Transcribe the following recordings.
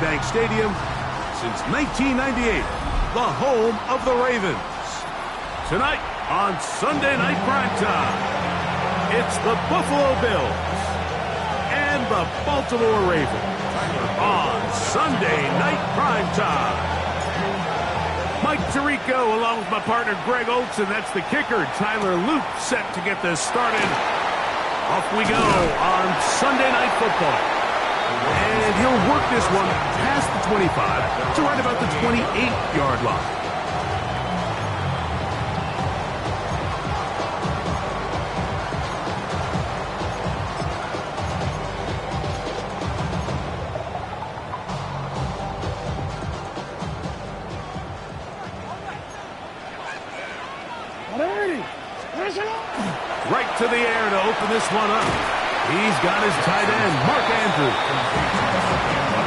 Bank Stadium since 1998, the home of the Ravens. Tonight on Sunday Night Primetime, it's the Buffalo Bills and the Baltimore Ravens on Sunday Night Primetime. Mike Tirico along with my partner Greg Olson. That's the kicker. Tyler Luke set to get this started. Off we go on Sunday Night Football. And he'll work this one past the 25 to right about the 28-yard line. Right to the air to open this one up. He's got his tight end, Mark Andrews.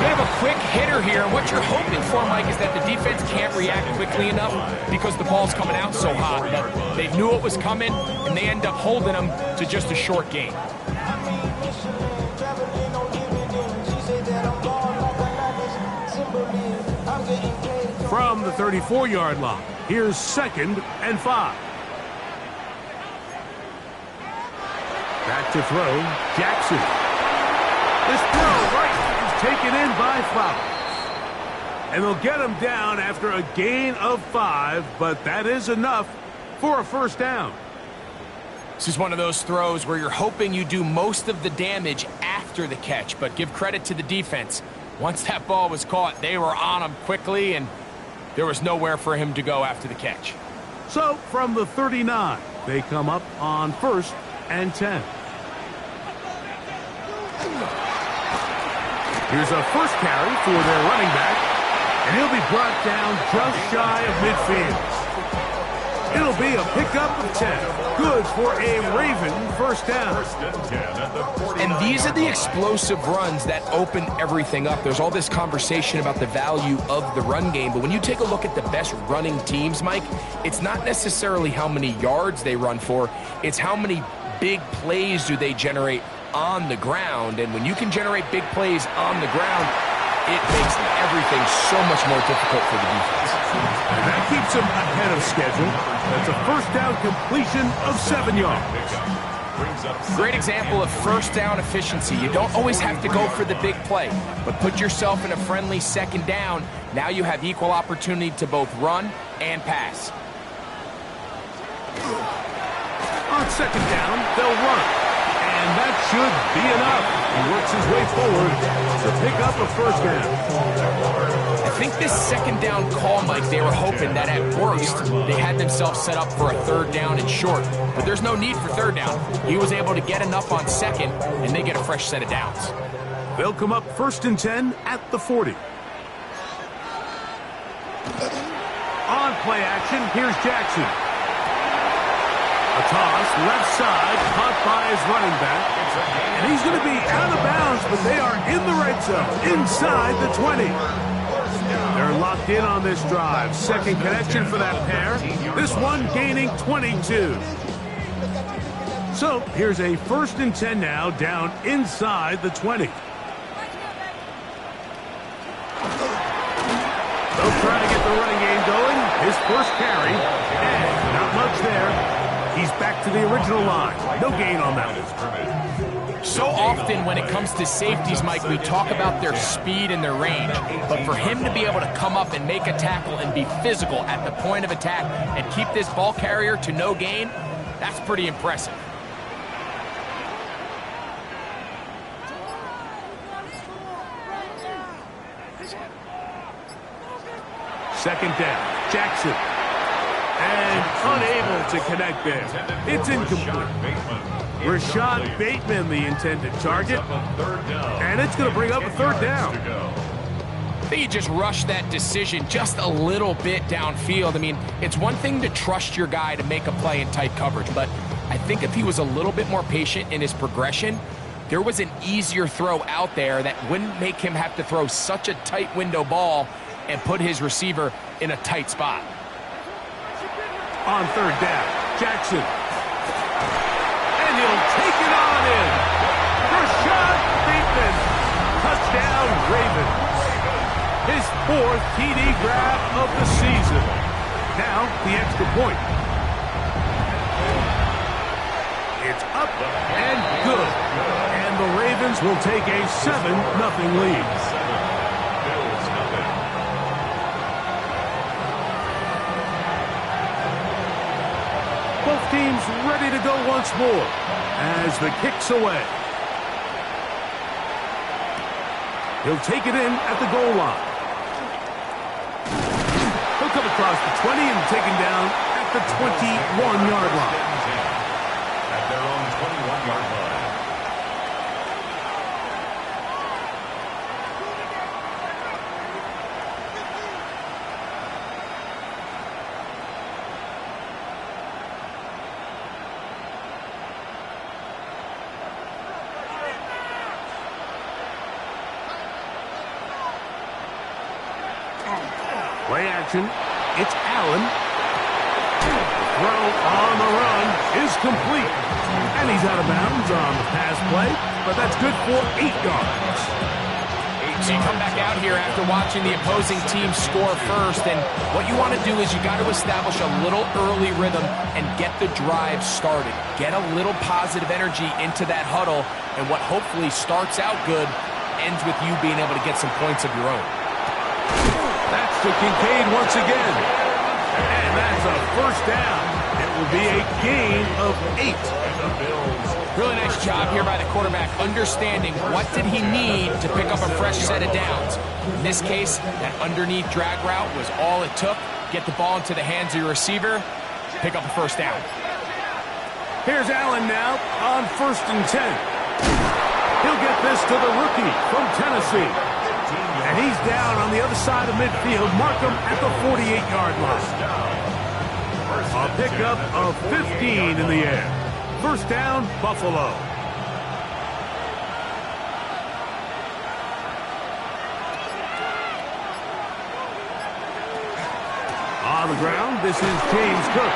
They have a quick hitter here, and what you're hoping for, Mike, is that the defense can't react quickly enough because the ball's coming out so hot. But they knew it was coming, and they end up holding them to just a short gain. From the 34-yard line, here's 2nd and 5. Back to throw, Jackson. This throw right is taken in by Flowers. And they'll get him down after a gain of 5, but that is enough for a first down. This is one of those throws where you're hoping you do most of the damage after the catch, but give credit to the defense. Once that ball was caught, they were on him quickly, and there was nowhere for him to go after the catch. So from the 39, they come up on 1st and 10. Here's a first carry for their running back, and he'll be brought down just shy of midfield. It'll be a pickup of 10. Good for a Raven first down. And these are the explosive runs that open everything up. There's all this conversation about the value of the run game, but when you take a look at the best running teams, Mike, it's not necessarily how many yards they run for, it's how many big plays do they generate on the ground. And when you can generate big plays on the ground, it makes everything so much more difficult for the defense. And that keeps them ahead of schedule. That's a first down completion of 7 yards. Great example of first down efficiency. You don't always have to go for the big play, but put yourself in a friendly second down. Now you have equal opportunity to both run and pass. On second down, they'll run. And that should be enough. He works his way forward to pick up a first down. I think this second down call, Mike, they were hoping that at worst they had themselves set up for a third down and short. But there's no need for third down. He was able to get enough on second, and they get a fresh set of downs. They'll come up 1st and 10 at the 40. On play action, here's Jackson. A toss, left side, caught by his running back. And he's going to be out of bounds, but they are in the red zone, inside the 20. They're locked in on this drive. Second connection for that pair. This one gaining 22. So here's a 1st and 10 now, down inside the 20. They'll try to get the running game going. His first carry, and not much there. He's back to the original line. No gain on that one. So often when it comes to safeties, Mike, we talk about their speed and their range. But for him to be able to come up and make a tackle and be physical at the point of attack and keep this ball carrier to no gain, that's pretty impressive. Second down, Jackson. And unable to connect there. It's incomplete. Rashad Bateman, the intended target. And it's going to bring up a third down. I think he just rushed that decision just a little bit downfield. I mean, it's one thing to trust your guy to make a play in tight coverage, but I think if he was a little bit more patient in his progression, there was an easier throw out there that wouldn't make him have to throw such a tight window ball and put his receiver in a tight spot. On third down, Jackson. And he'll take it on in. Rashad Bateman. Touchdown, Ravens. His 4th TD grab of the season. Now, the extra point. It's up and good. And the Ravens will take a 7-0 lead. Both teams ready to go once more as the kick's away. He'll take it in at the goal line. He'll come across the 20 and taken down at the 21-yard line. At their own 21-yard line. Play action. It's Allen. The throw on the run is complete. And he's out of bounds on the pass play, but that's good for 8 yards. So you come back out here after watching the opposing team score first, and what you want to do is you got to establish a little early rhythm and get the drive started. Get a little positive energy into that huddle, and what hopefully starts out good ends with you being able to get some points of your own. That's to Kincaid once again. And that's a first down. It will be a gain of 8. Really nice job here by the quarterback, understanding what did he need to pick up a fresh set of downs. In this case, that underneath drag route was all it took. Get the ball into the hands of your receiver, pick up a first down. Here's Allen now on 1st and 10. He'll get this to the rookie from Tennessee. And he's down on the other side of midfield. Mark him at the 48-yard line. A pickup of 15 in the air. First down, Buffalo. On the ground, this is James Cook.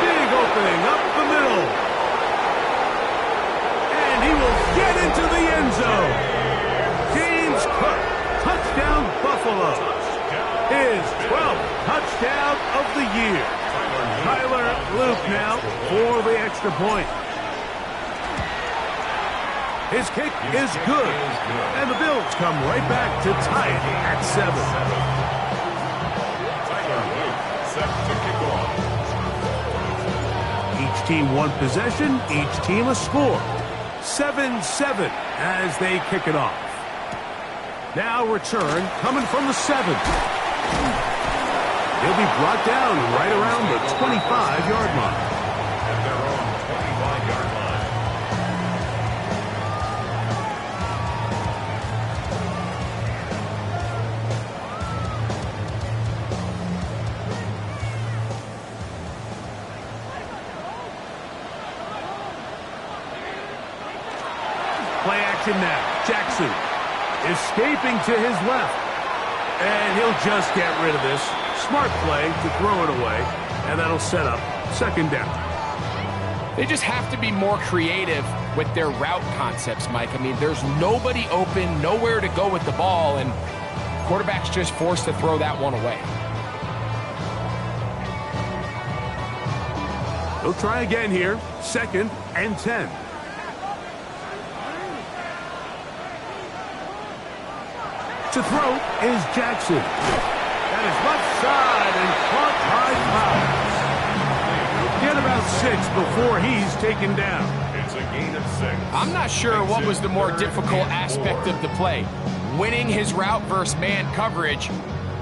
Big opening up the middle. And he will get into the end zone. James Cook, touchdown Buffalo. His 12th touchdown of the year. Tyler Luke now for the extra point. His kick is good. And the Bills come right back to tie it at 7. Tyler Luke set to kick off. Each team one possession, each team a score. 7-7 as they kick it off. Now return coming from the 7. He'll be brought down right around the 25-yard line. At their own 25-yard line. Play action now. Jackson escaping to his left. And he'll just get rid of this. Smart play to throw it away. And that'll set up 2nd down. They just have to be more creative with their route concepts, Mike. I mean, there's nobody open, nowhere to go with the ball, and quarterback's just forced to throw that one away. He'll try again here. 2nd and 10. To throw is Jackson. That is left side and caught by Powers. Get about 6 before he's taken down. It's a gain of 6. I'm not sure what was the more difficult aspect of the play. Winning his route versus man coverage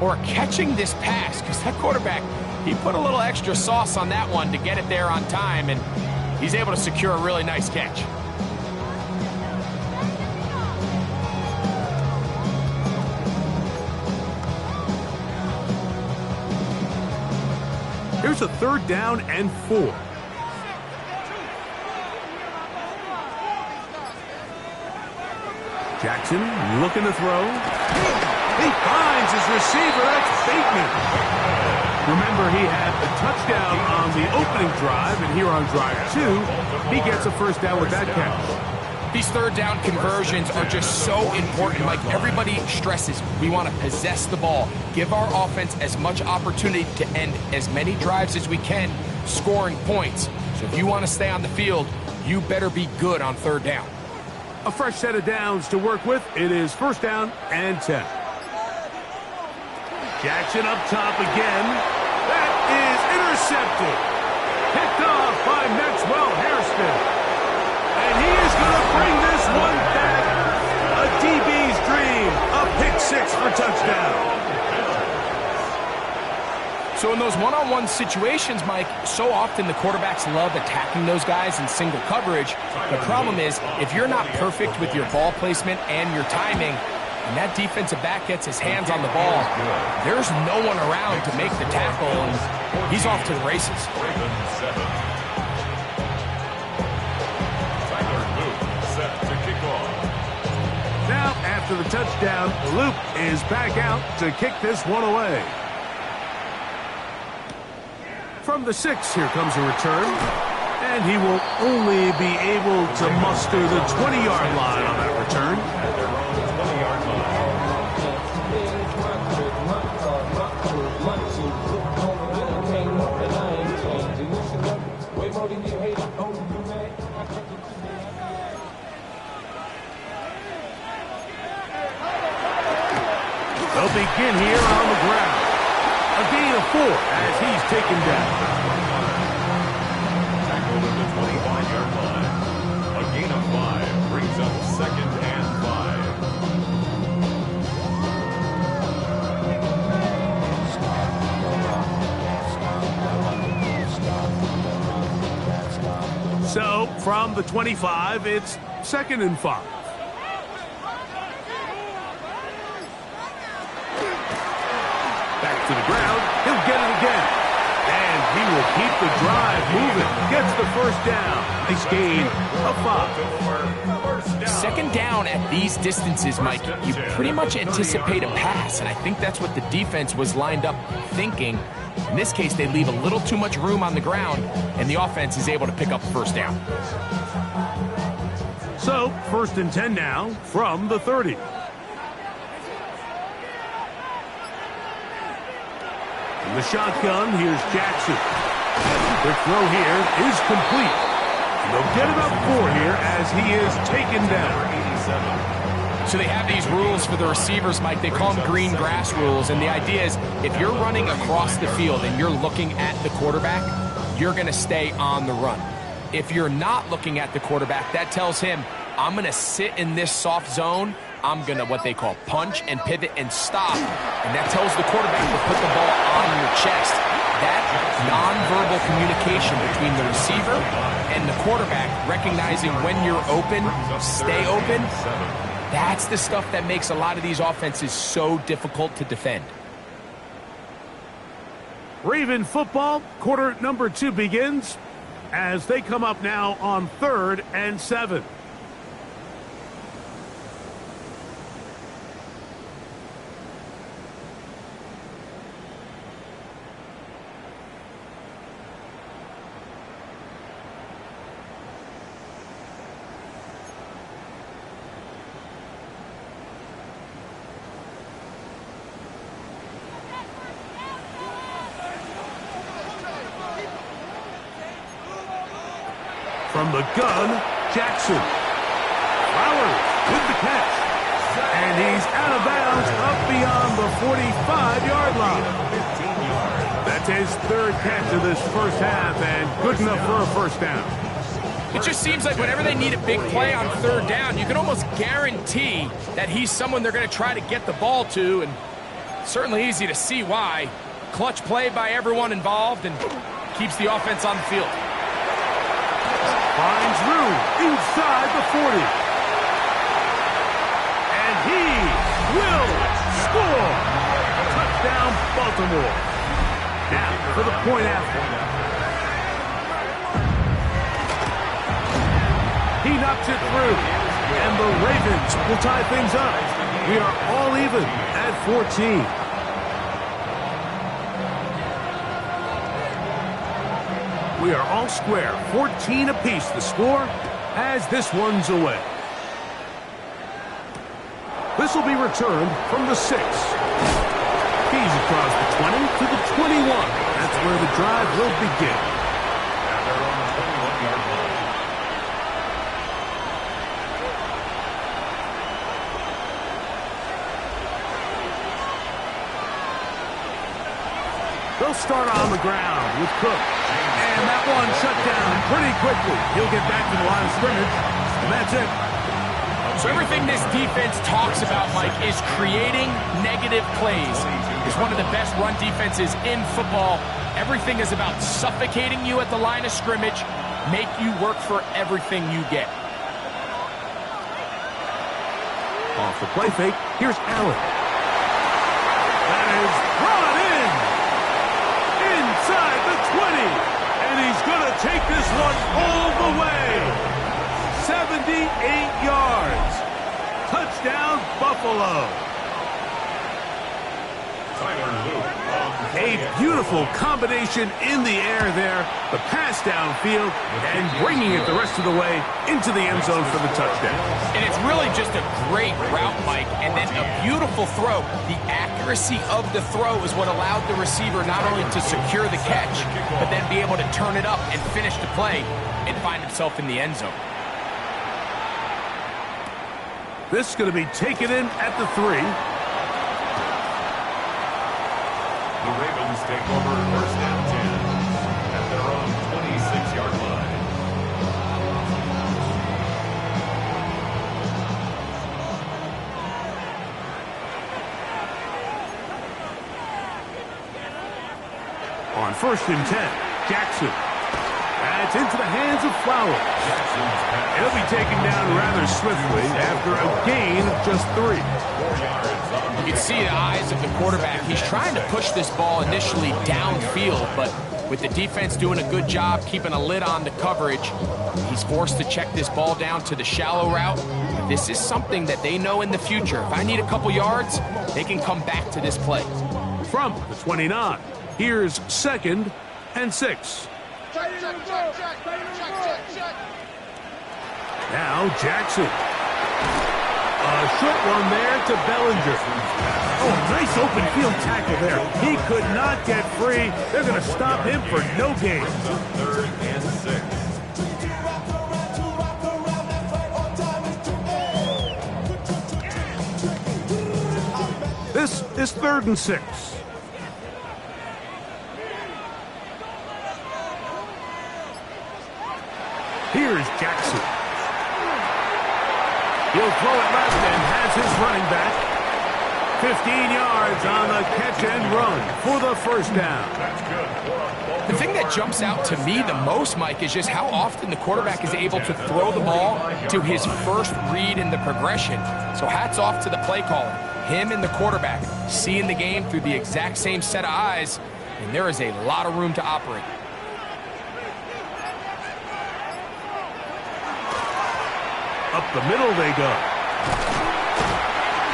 or catching this pass, because that quarterback, he put a little extra sauce on that one to get it there on time, and he's able to secure a really nice catch. Here's a 3rd down and 4. Jackson looking to throw. He finds his receiver. That's Bateman. Remember, he had a touchdown on the opening drive, and here on drive 2, he gets a first down with that catch. These third down conversions are just so important. Like everybody stresses, we want to possess the ball, give our offense as much opportunity to end as many drives as we can, scoring points. So if you want to stay on the field, you better be good on third down. A fresh set of downs to work with. It is first down and 10. Jackson up top again. That is intercepted. Picked off by Maxwell Hairston. And he is going to bring this one back. A DB's dream. A pick six for touchdown. So in those one-on-one situations, Mike, so often the quarterbacks love attacking those guys in single coverage. The problem is, if you're not perfect with your ball placement and your timing, and that defensive back gets his hands on the ball, there's no one around to make the tackle, and he's off to the races. Now, after the touchdown, Luke is back out to kick this one away. From the 6, here comes a return. And he will only be able to muster the 20-yard line on that return. They'll begin here on the ground. A gain of 4 as he's taken down. Tackled at the 25-yard line. A gain of 5 brings up second and 5. So, from the 25, it's second and 5. To the ground, he'll get it again. And he will keep the drive moving. Gets the first down. Nice gain of 5. Second down at these distances, Mike, you pretty much anticipate a pass, and I think that's what the defense was lined up thinking. In this case, they leave a little too much room on the ground, and the offense is able to pick up first down. So, first and 10 now from the 30. In the shotgun, here's Jackson. The throw here is complete. And they'll get about 4 here as he is taken down. So they have these rules for the receivers, Mike. They call them green grass rules. And the idea is if you're running across the field and you're looking at the quarterback, you're going to stay on the run. If you're not looking at the quarterback, that tells him, I'm going to sit in this soft zone. I'm going to what they call punch and pivot and stop. And that tells the quarterback to put the ball on your chest. That nonverbal communication between the receiver and the quarterback, recognizing when you're open, stay open, that's the stuff that makes a lot of these offenses so difficult to defend. Raven football, quarter number 2 begins as they come up now on 3rd and 7. From the gun, Jackson. Flowers with the catch. And he's out of bounds up beyond the 45-yard line. That's his 3rd catch of this first half and good enough for a first down. It just seems like whenever they need a big play on 3rd down, you can almost guarantee that he's someone they're going to try to get the ball to, and certainly easy to see why. Clutch play by everyone involved and keeps the offense on the field. Finds room inside the 40. And he will score. Touchdown, Baltimore. Now for the point after. He knocks it through. And the Ravens will tie things up. We are all even at 14. We are all square, 14 apiece the score as this one's away. This will be returned from the 6. He's across the 20 to the 21. That's where the drive will begin. At their own 21-yard line. They'll start on the ground with Cook. And that one shut down pretty quickly. He'll get back to the line of scrimmage, and that's it. So everything this defense talks about, Mike, is creating negative plays. It's one of the best run defenses in football. Everything is about suffocating you at the line of scrimmage, make you work for everything you get. Off the play fake, here's Allen. That is brought in. Inside the 20. And he's going to take this one all the way. 78 yards. Touchdown, Buffalo. A beautiful combination in the air there. The pass downfield and bringing it the rest of the way into the end zone for the touchdown. And it's really just a great route, Mike, and then a beautiful throw. The accuracy of the throw is what allowed the receiver not only to secure the catch, but then be able to turn it up and finish the play and find himself in the end zone. This is going to be taken in at the 3. The Ravens take over first and 10 at their own 26-yard line. On first and 10, Jackson. That's into the hands of Flowers. He'll be taken down rather swiftly after a gain of just 3. 4 yards on the You can see the eyes of the quarterback. He's trying to push this ball initially downfield, but with the defense doing a good job keeping a lid on the coverage, he's forced to check this ball down to the shallow route. This is something that they know in the future. If I need a couple yards, they can come back to this play. From the 29, here's 2nd and 6. Now Jackson. A short one there to Bellinger. Oh, nice open field tackle there. He could not get free. They're going to stop him for no gain. 3rd and 6. This is 3rd and 6. Here's Jackson. He'll throw it left and has his running back. 15 yards on the catch and run for the first down. The thing that jumps out to me the most, Mike, is just how often the quarterback is able to throw the ball to his first read in the progression. So hats off to the play caller. Him and the quarterback seeing the game through the exact same set of eyes, and there is a lot of room to operate. Up the middle they go.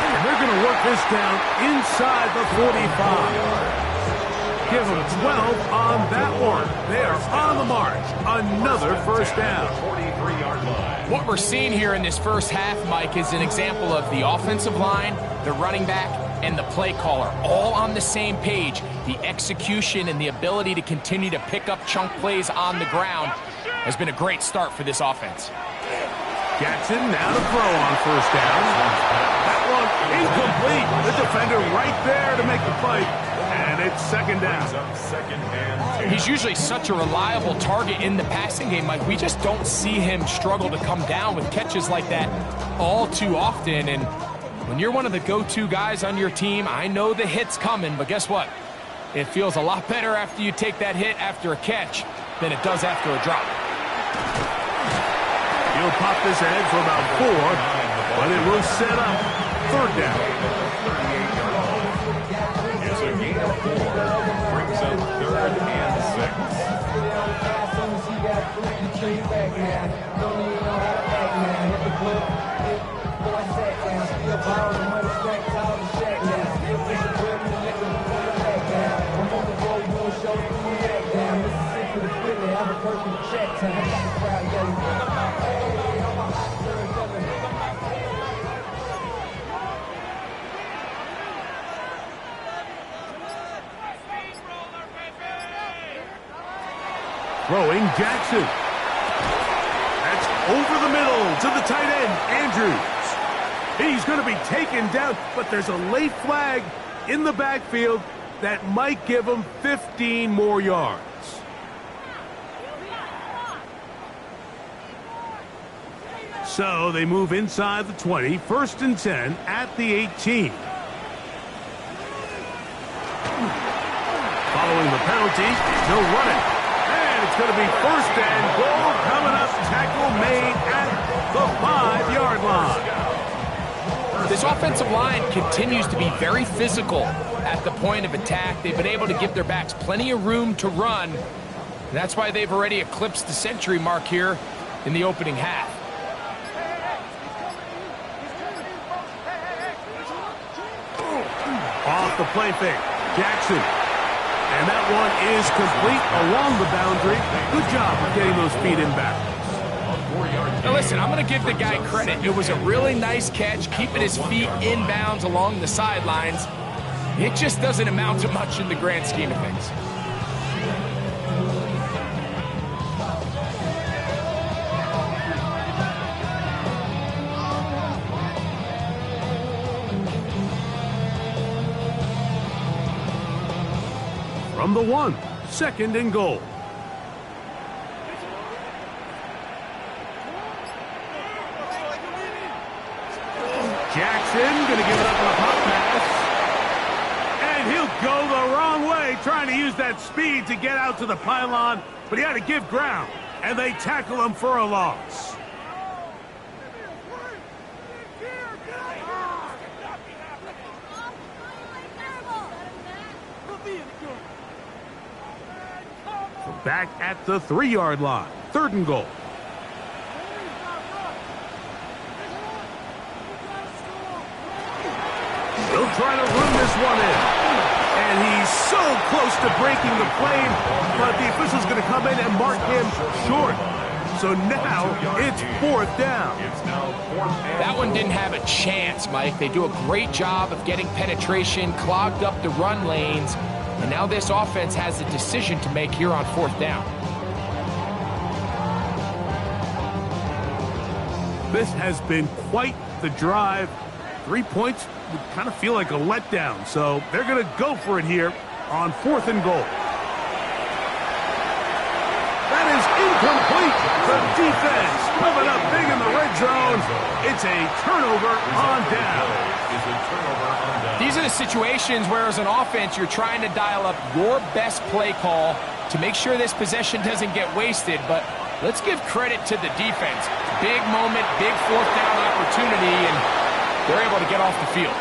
And they're going to work this down inside the 45. Give them 12 on that one. They are on the march. Another first down. 43-yard line. What we're seeing here in this first half, Mike, is an example of the offensive line, the running back, and the play caller all on the same page. The execution and the ability to continue to pick up chunk plays on the ground has been a great start for this offense. Jackson now to throw on first down. That one incomplete. The defender right there to make the play. And it's 2nd down. 2nd and 2. He's usually such a reliable target in the passing game, Mike. We just don't see him struggle to come down with catches like that all too often. And when you're one of the go-to guys on your team, I know the hit's coming, but guess what? It feels a lot better after you take that hit after a catch than it does after a drop. He'll pop this ahead for about 4, but it will set up 3rd down. It's a gain of 4. Brings up 3rd and 6. Throwing Jackson. That's over the middle to the tight end, Andrews. He's going to be taken down, but there's a late flag in the backfield that might give him 15 more yards. So they move inside the 20, 1st and 10 at the 18. Following the penalty, no running. And it's going to be 1st and goal coming up. Tackle made at the 5-yard line. This offensive line continues to be very physical at the point of attack. They've been able to give their backs plenty of room to run. That's why they've already eclipsed the century mark here in the opening half. Off the play fake, Jackson. And that one is complete along the boundary. Good job of getting those feet in backwards. Now listen, I'm going to give the guy credit. It was a really nice catch, keeping his feet inbounds along the sidelines. It just doesn't amount to much in the grand scheme of things. From the 1, 2nd and goal. Jackson going to give it up on a pop pass. And he'll go the wrong way, trying to use that speed to get out to the pylon, but he had to give ground, and they tackle him for a loss. Back at the 3-yard line, 3rd and goal. He'll try to run this one in. And he's so close to breaking the plane, but the official's going to come in and mark him short. So now it's 4th down. That one didn't have a chance, Mike. They do a great job of getting penetration, clogged up the run lanes. And now this offense has a decision to make here on 4th down. This has been quite the drive. 3 points would kind of feel like a letdown. So they're going to go for it here on 4th and goal. That is incomplete. The defense coming up big in the red zone. It's a turnover on down. These are the situations where, as an offense, you're trying to dial up your best play call to make sure this possession doesn't get wasted. But let's give credit to the defense. Big moment, big 4th down opportunity, and they're able to get off the field.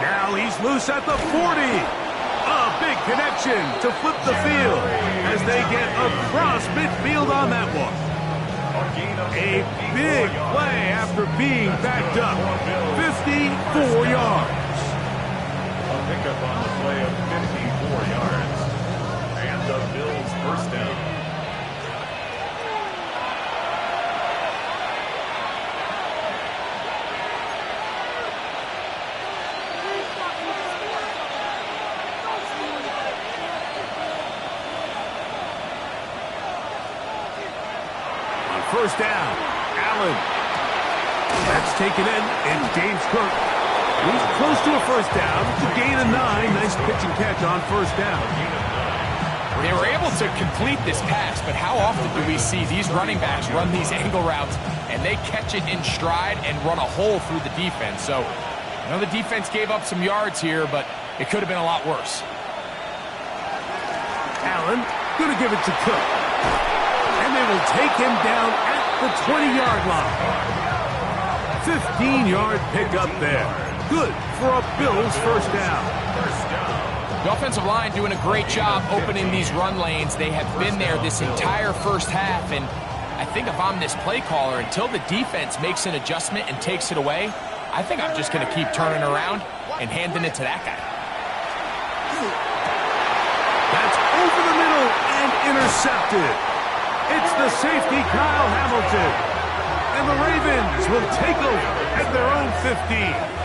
Now he's loose at the 40. A big connection to flip the field as they get across midfield on that one. A big play after being backed up. 54 yards. A pickup on the play of 54 yards. And the Bills' 1st down. On 1st down, Allen. That's taken in, and James Cook. He's close to a 1st down. It's a gain of 9. Nice pitch and catch on 1st down. They were able to complete this pass, but how often do we see these running backs run these angle routes and they catch it in stride and run a hole through the defense? So, I know the defense gave up some yards here, but it could have been a lot worse. Allen going to give it to Cook. And they will take him down at the 20-yard line. 15-yard pickup there. Good for a Bills 1st down. The offensive line doing a great job opening these run lanes. They have been there this entire 1st half, and I think if I'm this play caller, until the defense makes an adjustment and takes it away, I think I'm just going to keep turning around and handing it to that guy. That's over the middle and intercepted. It's the safety, Kyle Hamilton. And the Ravens will take over at their own 15.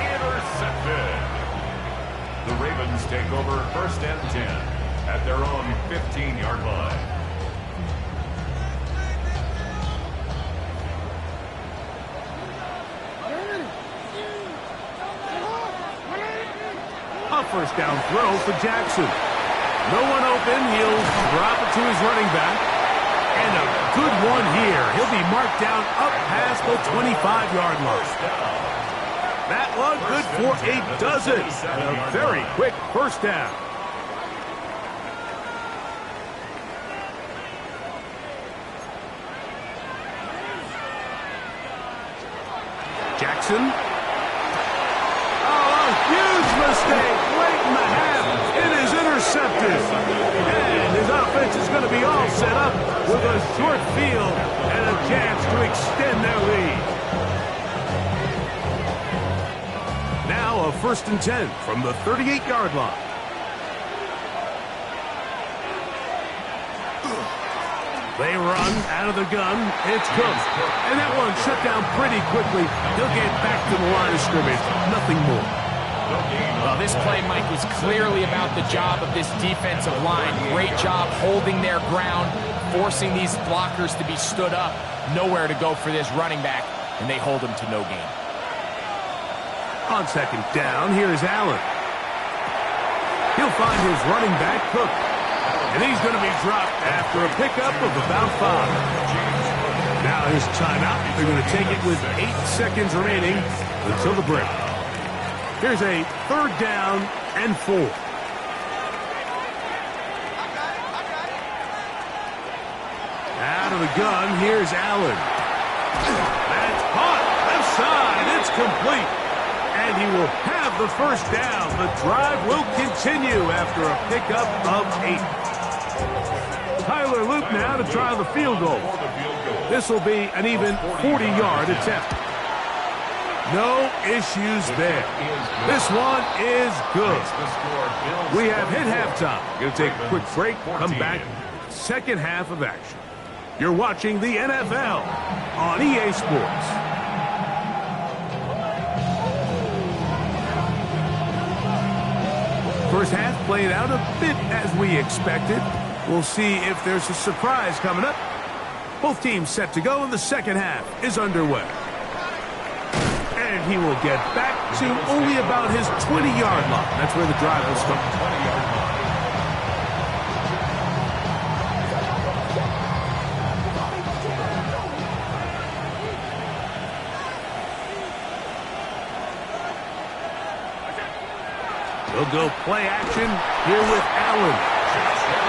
Intercepted. The Ravens take over 1st and 10 at their own 15-yard line. A first down throw for Jackson. No one open. He'll drop it to his running back. And a good one here. He'll be marked down up past the 25-yard line. That one good for a dozen. And a very quick first down. Jackson. Oh, a huge mistake late in the half. It is intercepted. And his offense is going to be all set up with a short field and a chance to extend their lead. Now a 1st and 10 from the 38-yard line. They run out of the gun. It's Cook. And that one shut down pretty quickly. He'll get back to the line of scrimmage. Nothing more. Well, this play, Mike, was clearly about the job of this defensive line. Great job holding their ground, forcing these blockers to be stood up. Nowhere to go for this running back, and they hold him to no gain. On 2nd down, here's Allen. He'll find his running back, Cook. And he's going to be dropped after a pickup of about 5. Now his timeout. They're going to take it with 8 seconds remaining until the break. Here's a 3rd down and 4. Out of the gun, here's Allen. That's caught. Left side. It's complete. And he will have the first down. The drive will continue after a pickup of 8. Tyler Luke now to try the field goal. This will be an even 40-yard attempt. No issues there. This one is good. We have hit halftime. Going to take a quick break. Come back. 2nd half of action. You're watching the NFL on EA Sports. First half played out a bit as we expected. We'll see if there's a surprise coming up. Both teams set to go, and the 2nd half is underway. And he will get back to only about his 20-yard line. That's where the drive will start. 20-yard line. He'll go play action here with Allen.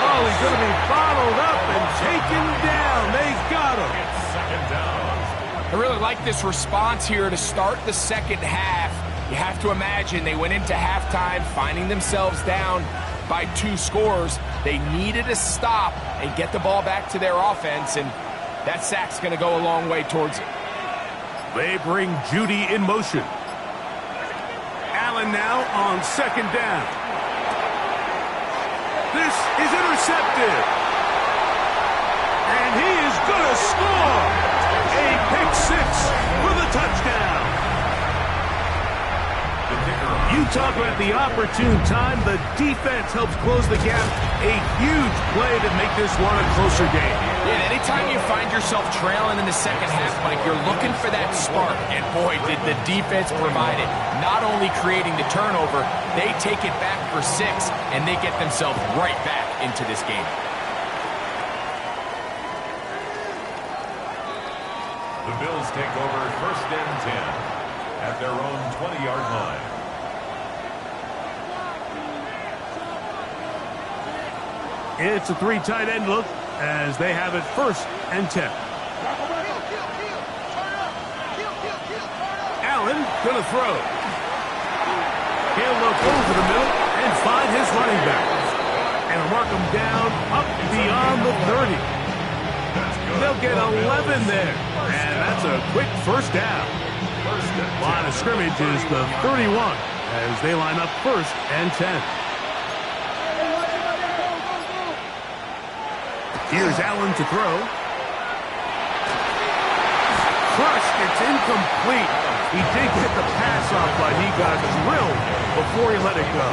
Oh, he's going to be bottled up and taken down. They got him. It's 2nd down. I really like this response here to start the 2nd half. You have to imagine they went into halftime finding themselves down by 2 scores. They needed a stop and get the ball back to their offense, and that sack's going to go a long way towards it. They bring Judy in motion. Allen now on 2nd down. This is intercepted. And he is going to score. A pick 6 for the touchdown. You talk about the opportune time. The defense helps close the gap. A huge play to make this one a closer game. Yeah, anytime you find yourself trailing in the 2nd half, Mike, you're looking for that spark. And boy, did the defense provide it. Not only creating the turnover, they take it back for 6, and they get themselves right back into this game. The Bills take over 1st and 10 at their own 20-yard line. It's a 3 tight end look as they have it 1st and 10. Allen going to throw. He'll look over the middle and find his running back. And mark him down up beyond the 30. They'll get 11 there. And that's a quick first down. Line of scrimmage is the 31 as they line up 1st and 10. Here's Allen to throw. Crushed. It's incomplete. He did get the pass off, but he got drilled before he let it go.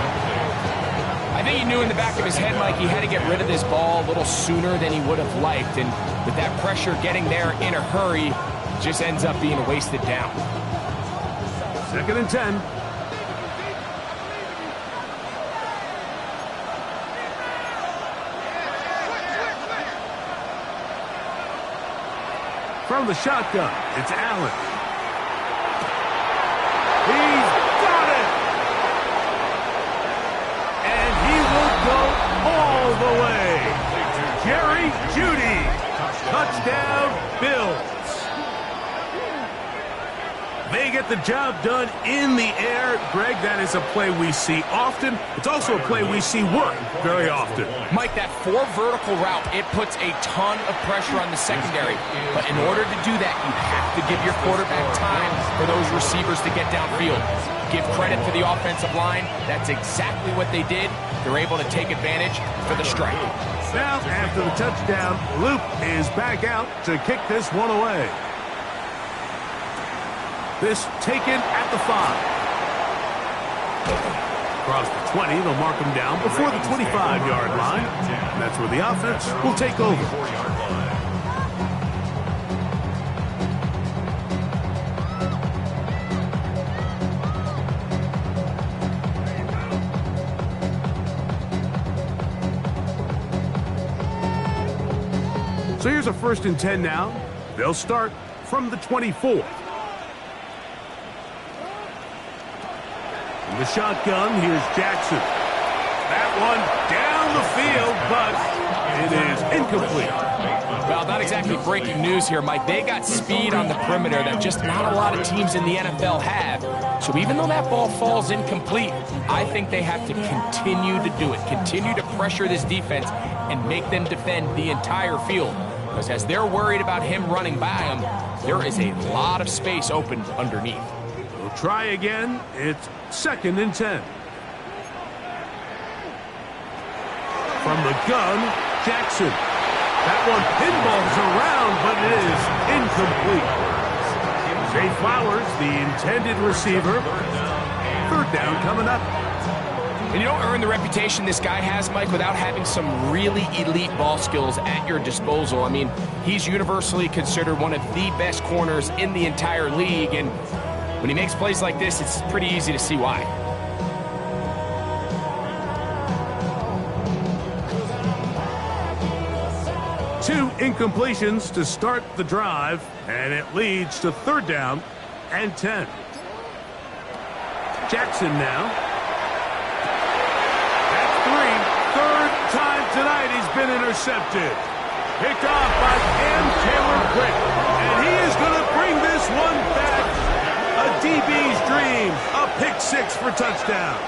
I think he knew in the back of his head, Mike, he had to get rid of this ball a little sooner than he would have liked. And with that pressure getting there in a hurry, just ends up being a wasted down. 2nd and 10. From the shotgun, it's Allen. He's got it! And he will go all the way. Jerry Jeudy. Touchdown, Bills. They get the job done in the air. Greg, that is a play we see often. It's also a play we see work very often. Mike, that 4 vertical route, it puts a ton of pressure on the secondary. But in order to do that, you have to give your quarterback time for those receivers to get downfield. Give credit to the offensive line. That's exactly what they did. They're able to take advantage for the strike. Now, after the touchdown, Luke is back out to kick this one away. This taken at the 5. Across the 20, they'll mark him down before the 25-yard line. And that's where the offense will take over. So here's a 1st and 10 now. They'll start from the 24. The shotgun, here's Jackson. That one down the field, but it is incomplete. Well, not exactly breaking news here, Mike. They got speed on the perimeter that just not a lot of teams in the NFL have. So even though that ball falls incomplete, I think they have to continue to do it. Continue to pressure this defense and make them defend the entire field. Because as they're worried about him running by them, there is a lot of space open underneath. We'll try again. It's 2nd and 10. From the gun, Jackson. That one pinballs around, but it is incomplete. Zay Flowers, the intended receiver. 3rd down coming up. And you don't earn the reputation this guy has, Mike, without having some really elite ball skills at your disposal. I mean, he's universally considered one of the best corners in the entire league, and when he makes plays like this, it's pretty easy to see why. Two incompletions to start the drive, and it leads to 3rd down and 10. Jackson now. That's 3. 3rd time tonight he's been intercepted. Picked off by Cam Taylor-Britt, and he is going to bring this one back. A DB's dream, a pick-6 for touchdown.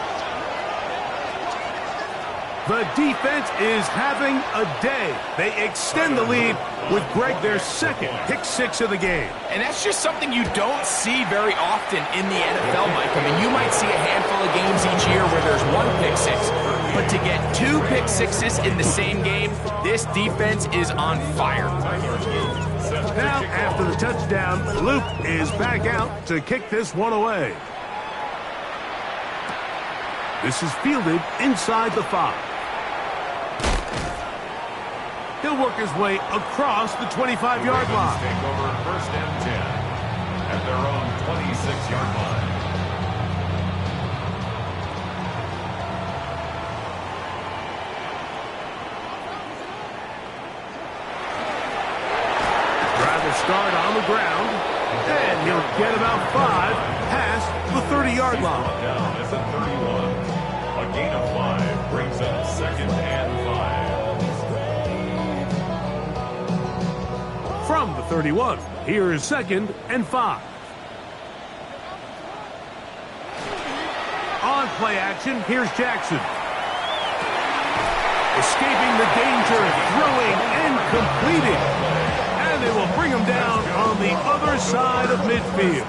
The defense is having a day. They extend the lead with Greg, their 2nd pick-6 of the game. And that's just something you don't see very often in the NFL, Mike. I mean, you might see a handful of games each year where there's 1 pick-6. But to get 2 pick-6s in the same game, this defense is on fire. Now, after the touchdown, Luke is back out to kick this one away. This is fielded inside the 5. He'll work his way across the 25-yard line. Take over 1st and 10 at their own 26-yard line. Start on the ground, and he'll get about 5 past the 30-yard line. Down is at 31. A gain of 5 brings up 2nd and 5. From the 31, here is 2nd and 5. On play action, here's Jackson. Escaping the danger, throwing and completing. They will bring him down on the other side of midfield.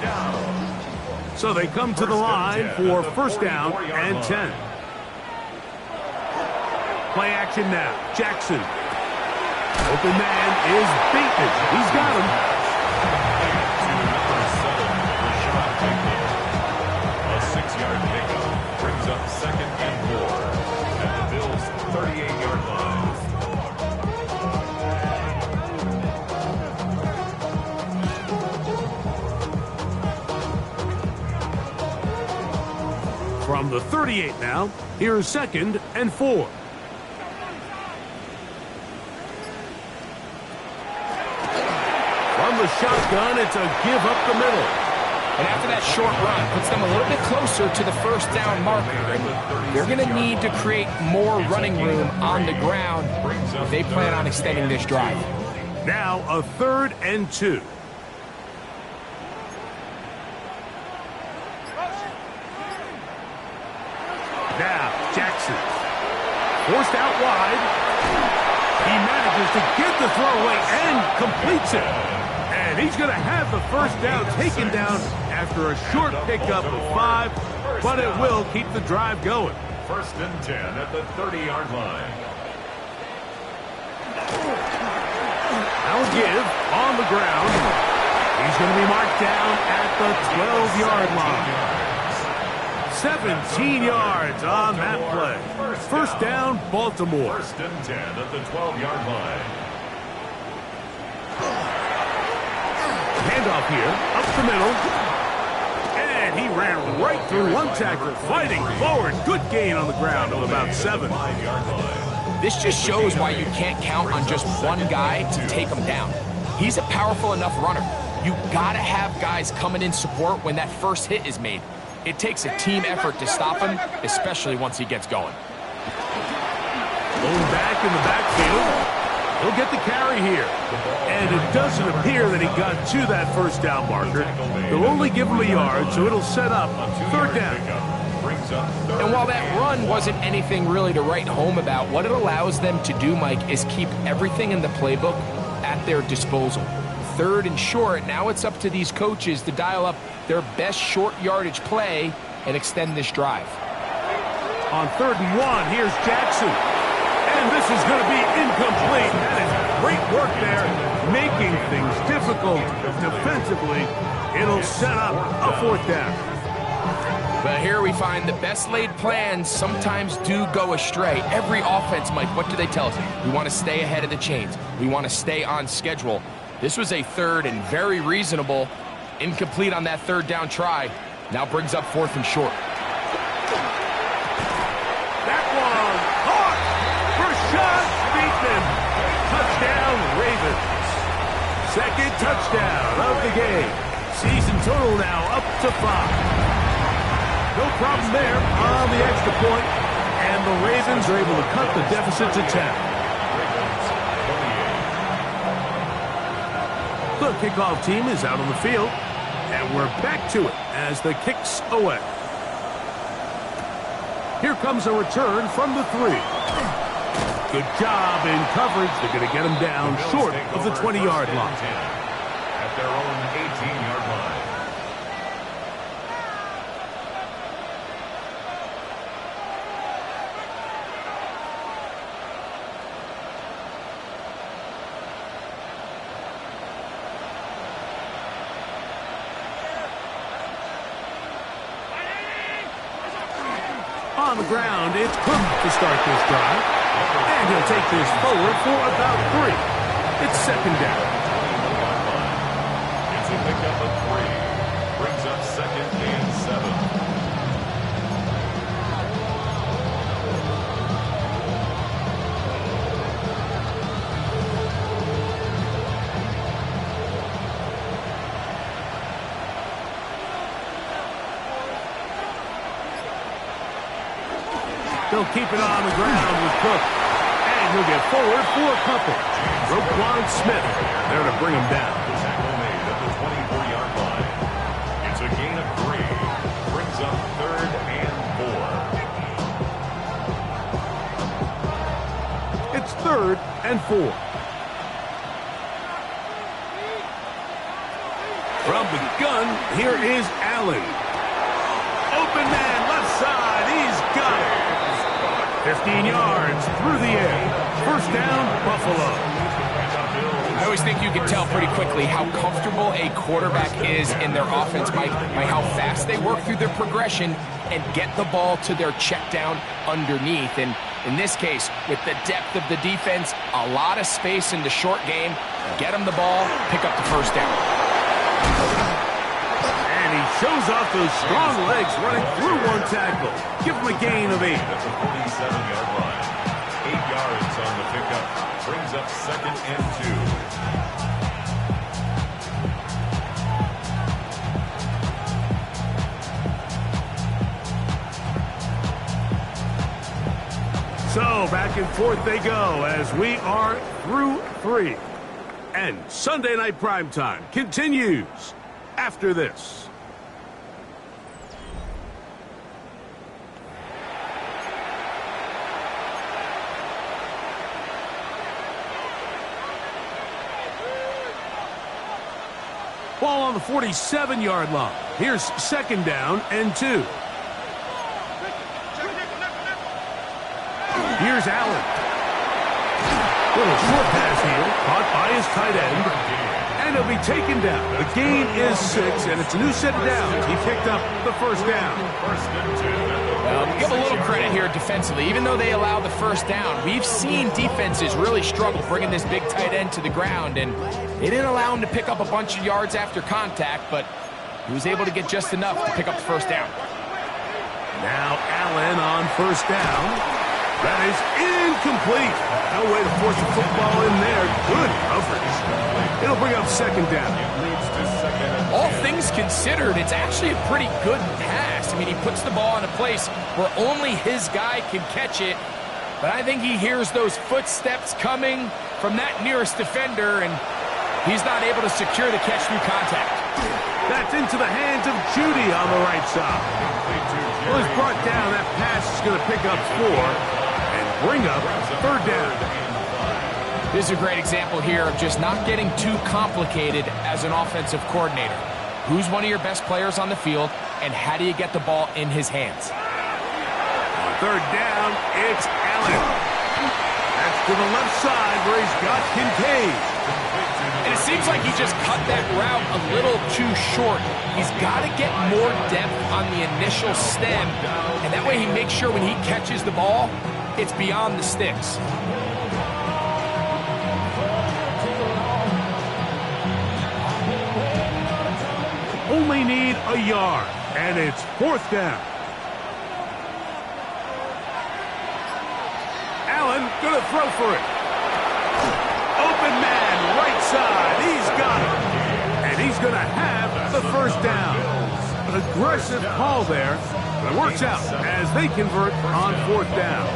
So they come to the line for 1st down and 10. Play action now. Jackson. Open man is beaten. He's got him. A 6-yard pickup brings up 2nd and 4 at the Bills' 38-yard line. From the 38 now, here's 2nd and 4. From from the shotgun. It's a give up the middle. And after that short run, puts them a little bit closer to the first down marker. And they're going to need to create more running room on the ground if they plan on extending this drive. Now a 3rd and 2. Now Jackson. Forced out wide. He manages to get the throw away and completes it. And he's going to have the first down taken down after a short pickup of 5, but it will keep the drive going. 1st and 10 at the 30-yard line. Now give on the ground. He's going to be marked down at the 12-yard line. 17 yards on that play. First down, Baltimore. 1st and 10 at the 12-yard line. Handoff here, up the middle. And he ran right through one tackle, fighting forward. Good gain on the ground of about 7. 5-yard line. This just shows why you can't count on just one guy to take him down. He's a powerful enough runner. You gotta have guys coming in support when that first hit is made. It takes a team effort to stop him, especially once he gets going. Going back in the backfield. He'll get the carry here. And it doesn't appear that he got to that first down marker. They'll only give him a yard, so it'll set up 3rd down. And while that run wasn't anything really to write home about, what it allows them to do, Mike, is keep everything in the playbook at their disposal. 3rd and short, now it's up to these coaches to dial up their best short yardage play and extend this drive. On 3rd and 1, here's Jackson. And this is going to be incomplete. That is great work there, making things difficult defensively. It'll set up a 4th down. But here we find the best laid plans sometimes do go astray. Every offense, Mike, what do they tell us? We want to stay ahead of the chains. We want to stay on schedule. This was a 3rd and very reasonable. Incomplete on that 3rd down try. Now brings up 4th and short. That one caught. Rashad Bateman. Touchdown, Ravens. 2nd touchdown of the game. Season total now up to 5. No problem there on the extra point, and the Ravens are able to cut the deficit to 10. The kickoff team is out on the field, and we're back to it as the kick's away. Here comes a return from the 3. Good job in coverage. They're going to get him down short of the 20-yard line. At their own 18-yard line. On the ground, it's Cook to start this drive. And he'll take this forward for about 3. It's 2nd down. It's a pickup of 3. Brings up 2nd and 7. They'll keep it on the ground with Cook. And he'll get forward for a couple. Roquan Smith there to bring him down. The tackle made at the 24-yard line. It's a gain of 3. Brings up 3rd and 4. It's 3rd and 4. From the gun, here is Allen. Open man, left side. He's got it. 15 yards through the air. First down, Buffalo. I always think you can tell pretty quickly how comfortable a quarterback is in their offense, Mike, by how fast they work through their progression and get the ball to their check down underneath. And in this case, with the depth of the defense, a lot of space in the short game, get them the ball, pick up the first down. And he shows off those strong legs running through one tackle. Give him a gain of 8. That's a 47-yard line. 8 yards on the pickup. Brings up 2nd and 2. So back and forth they go as we are through 3. And Sunday Night Primetime continues after this. Ball on the 47-yard line. Here's 2nd down and 2. Here's Allen. Little short pass here, caught by his tight end, and he'll be taken down. The gain is 6, and it's a new set of downs. He picked up the 1st down. Well, give a little credit here defensively. Even though they allowed the 1st down, we've seen defenses really struggle bringing this big tight end to the ground, and they didn't allow him to pick up a bunch of yards after contact, but he was able to get just enough to pick up the 1st down. Now Allen on 1st down. That is incomplete. No way to force the football in there. Good coverage. It'll bring up 2nd down. All things considered, it's actually a pretty good pass. I mean, he puts the ball in a place where only his guy can catch it. But I think he hears those footsteps coming from that nearest defender, and he's not able to secure the catch through contact. That's into the hands of Judy on the right side. Well, he's brought down. That pass is going to pick up 4. Bring up 3rd down. This is a great example here of just not getting too complicated as an offensive coordinator. Who's one of your best players on the field, and how do you get the ball in his hands? On 3rd down, it's Allen. That's to the left side where he's got Kincaid. And it seems like he just cut that route a little too short. He's got to get more depth on the initial stem, and that way he makes sure when he catches the ball, it's beyond the sticks. Only need a yard, and it's 4th down. Allen gonna throw for it. Open man, right side. He's got it. And he's gonna have the 1st down. An aggressive call there, but it works out as they convert on 4th down.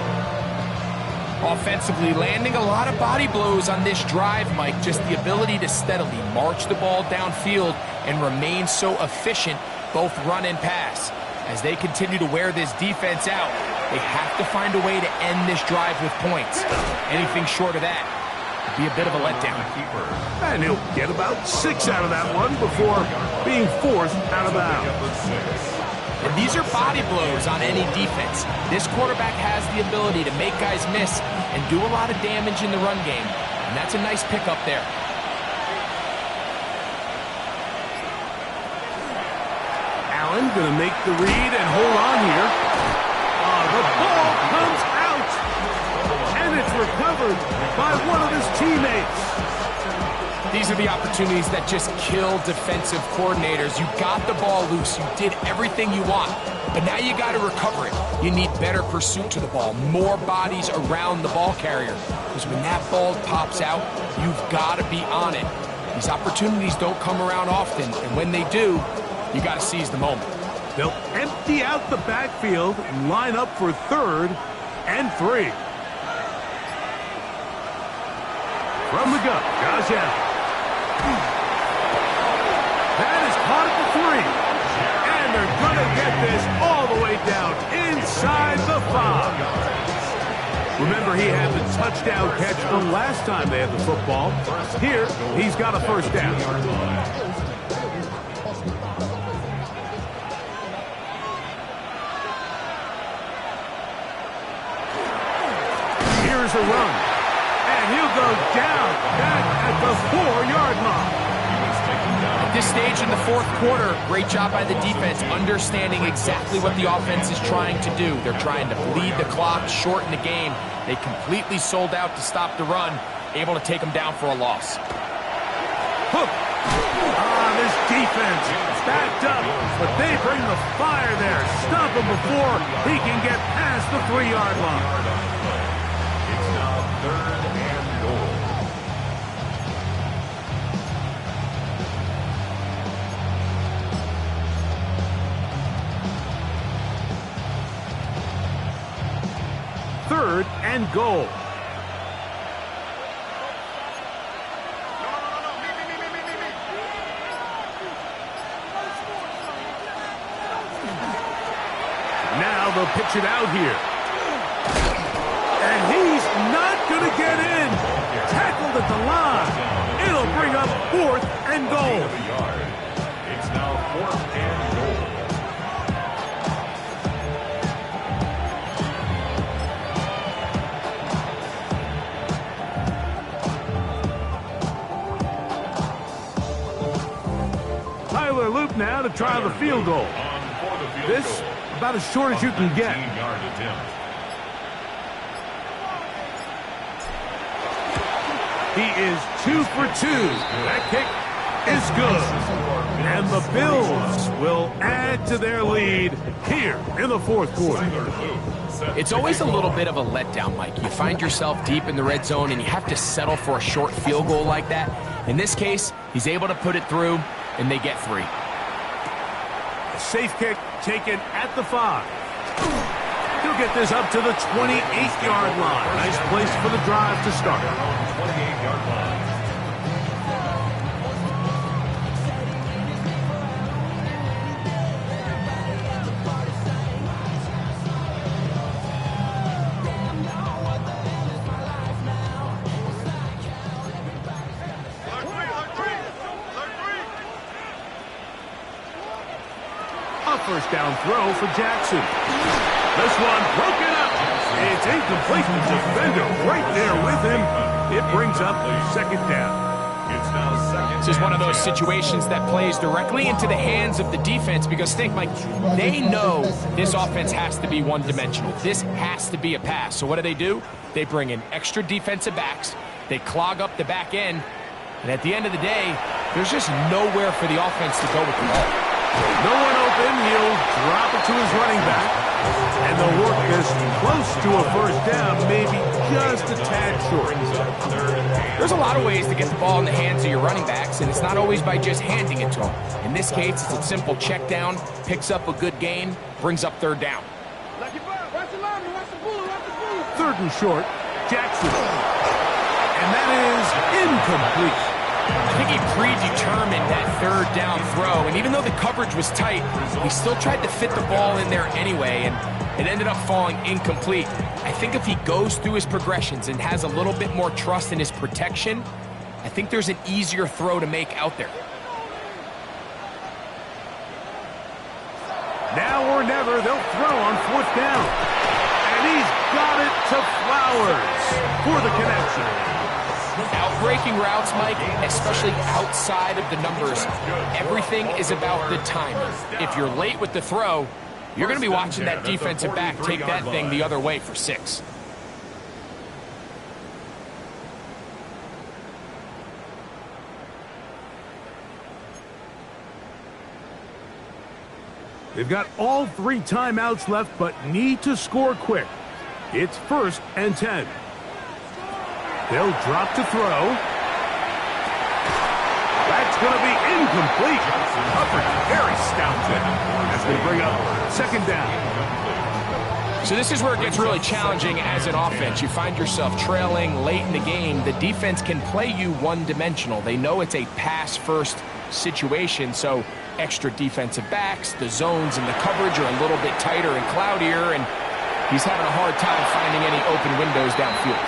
Offensively, landing a lot of body blows on this drive, Mike. Just the ability to steadily march the ball downfield and remain so efficient, both run and pass. As they continue to wear this defense out, they have to find a way to end this drive with points. Anything short of that would be a bit of a letdown. And he'll get about 6 out of that one before being forced out of bounds. And these are body blows on any defense. This quarterback has the ability to make guys miss and do a lot of damage in the run game. And that's a nice pickup there. Allen going to make the read and hold on here. The ball comes out. And it's recovered by one of his teammates. These are the opportunities that just kill defensive coordinators. You got the ball loose. You did everything you want. But now you got to recover it. You need better pursuit to the ball, more bodies around the ball carrier. Because when that ball pops out, you've got to be on it. These opportunities don't come around often. And when they do, you got to seize the moment. They'll empty out the backfield and line up for 3rd and 3. From the gun, Josh Allen. That is caught at the 3. And they're going to get this all the way down inside the 5. Remember, he had the touchdown catch the last time they had the football. Here, he's got a 1st down. Here's a run. And he'll go down back at the 4-yard line. At this stage in the 4th quarter, great job by the defense, understanding exactly what the offense is trying to do. They're trying to bleed the clock, shorten the game. They completely sold out to stop the run, able to take them down for a loss. Hook. This defense backed up, but they bring the fire there. Stop him before he can get past the 3-yard line. It's now 3rd and goal. 3rd and goal. Now they'll pitch it out here. And he's not going to get in. Tackled at the line. It'll bring up 4th and goal. It's now 4th and goal. Tyler Loop now to try the field goal. This about as short as you can get. He is 2 for 2. That kick is good. And the Bills will add to their lead here in the 4th quarter. It's always a little bit of a letdown, Mike. You find yourself deep in the red zone and you have to settle for a short field goal like that. In this case, he's able to put it through and they get 3. A safe kick taken at the 5. He'll get this up to the 28-yard line. Nice place for the drive to start. 28-yard line. A first down throw for Jackson. This one broken up. It's incomplete. The defender right there with him. It brings up 2nd down. It's now 2nd. This is one of those situations that plays directly into the hands of the defense because think, Mike, they know this offense has to be one-dimensional. This has to be a pass. So what do? They bring in extra defensive backs. They clog up the back end. And at the end of the day, there's just nowhere for the offense to go with the ball. No one open. He'll drop it to his running back. And they'll work this close to a first down, maybe just a tad short. There's a lot of ways to get the ball in the hands of your running backs, and it's not always by just handing it to them. In this case, it's a simple check down, picks up a good gain, brings up 3rd down. 3rd and short, Jackson. And that is incomplete. I think he predetermined that 3rd down throw, and even though the coverage was tight, he still tried to fit the ball in there anyway, and it ended up falling incomplete. I think if he goes through his progressions and has a little bit more trust in his protection, I think there's an easier throw to make out there. Now or never, they'll throw on 4th down. And he's got it to Flowers for the connection. Outbreaking routes, Mike, especially outside of the numbers, everything is about the timing. If you're late with the throw, you're going to be watching that defensive back take that thing the other way for 6. They've got all 3 timeouts left, but need to score quick. It's 1st and 10. They'll drop to throw. That's going to be incomplete. Coverage very stout there. That's going to bring up 2nd down. So this is where it gets really challenging as an offense. You find yourself trailing late in the game. The defense can play you one-dimensional. They know it's a pass-first situation, so extra defensive backs, the zones and the coverage are a little bit tighter and cloudier, and he's having a hard time finding any open windows downfield.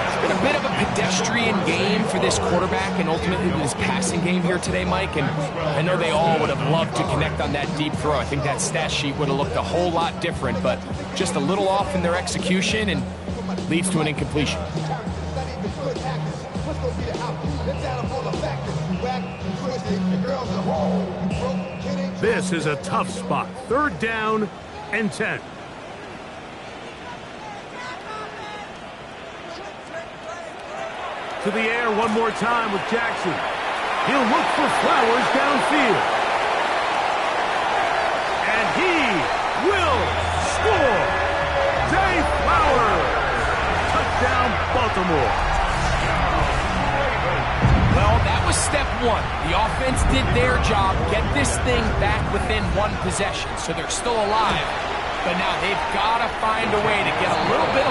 It's been a bit of a pedestrian game for this quarterback and ultimately this passing game here today, Mike, and I know they all would have loved to connect on that deep throw. I think that stat sheet would have looked a whole lot different, but just a little off in their execution and leads to an incompletion. This is a tough spot. 3rd down and 10. To the air one more time with Jackson. He'll look for Flowers downfield. And he will score. Zay Flowers. Touchdown, Baltimore. Well, that was step 1. The offense did their job, get this thing back within 1 possession, so they're still alive. But now they've got to find a way to get a little bit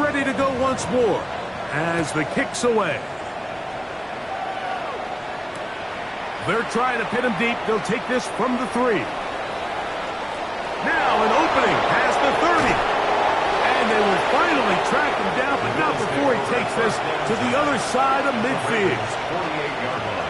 ready to go once more as the kick's away. They're trying to pin him deep. They'll take this from the 3. Now an opening past the 30. And they will finally track him down, but not before he takes this to the other side of midfield. 48-yard line.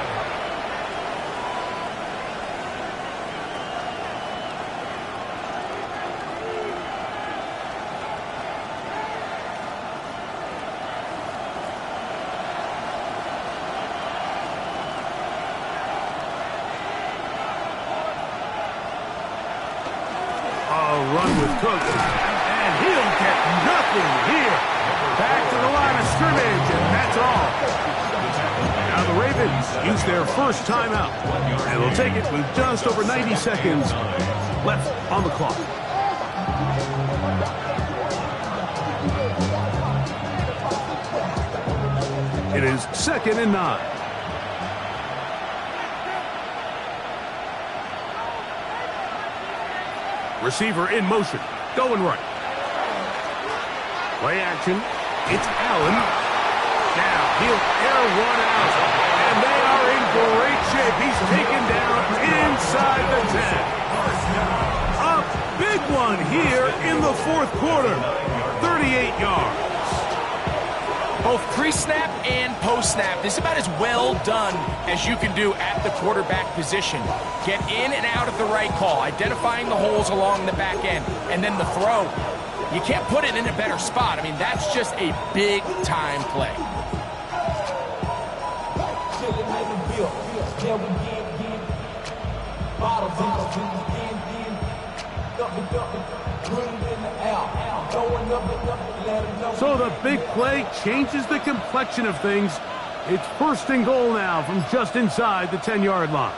Run with Cook, and he'll get nothing here. Back to the line of scrimmage, and that's all. Now the Ravens use their first timeout, and they'll take it with just over 90 seconds left on the clock. It is 2nd and 9. Receiver in motion, going right. Play action. It's Allen. Now he'll air one out, and they are in great shape. He's taken down inside the 10. A big one here in the 4th quarter. 38 yards. Both pre-snap and post-snap. This is about as well done as you can do at the quarterback position. Get in and out of the right call, identifying the holes along the back end, and then the throw. You can't put it in a better spot. I mean, that's just a big-time play. So the big play changes the complexion of things. It's 1st and goal now from just inside the 10-yard line.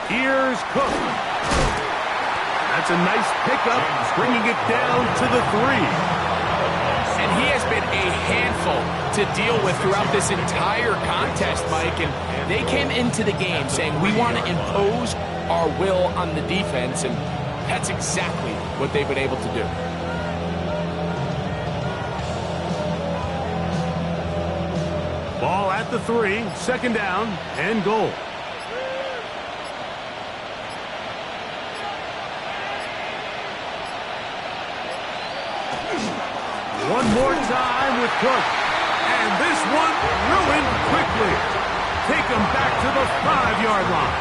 Here's Cook. That's a nice pickup, bringing it down to the 3. And he has been a handful to deal with throughout this entire contest, Mike. And they came into the game saying, we want to impose our will on the defense, and that's exactly what they've been able to do. Ball at the 3, 2nd down and goal. One more time with Cook. And this one ruined quickly. Take him back to the 5-yard line.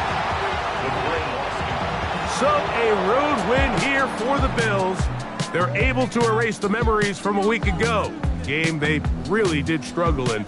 So a road win here for the Bills. They're able to erase the memories from a week ago. Game they really did struggle in.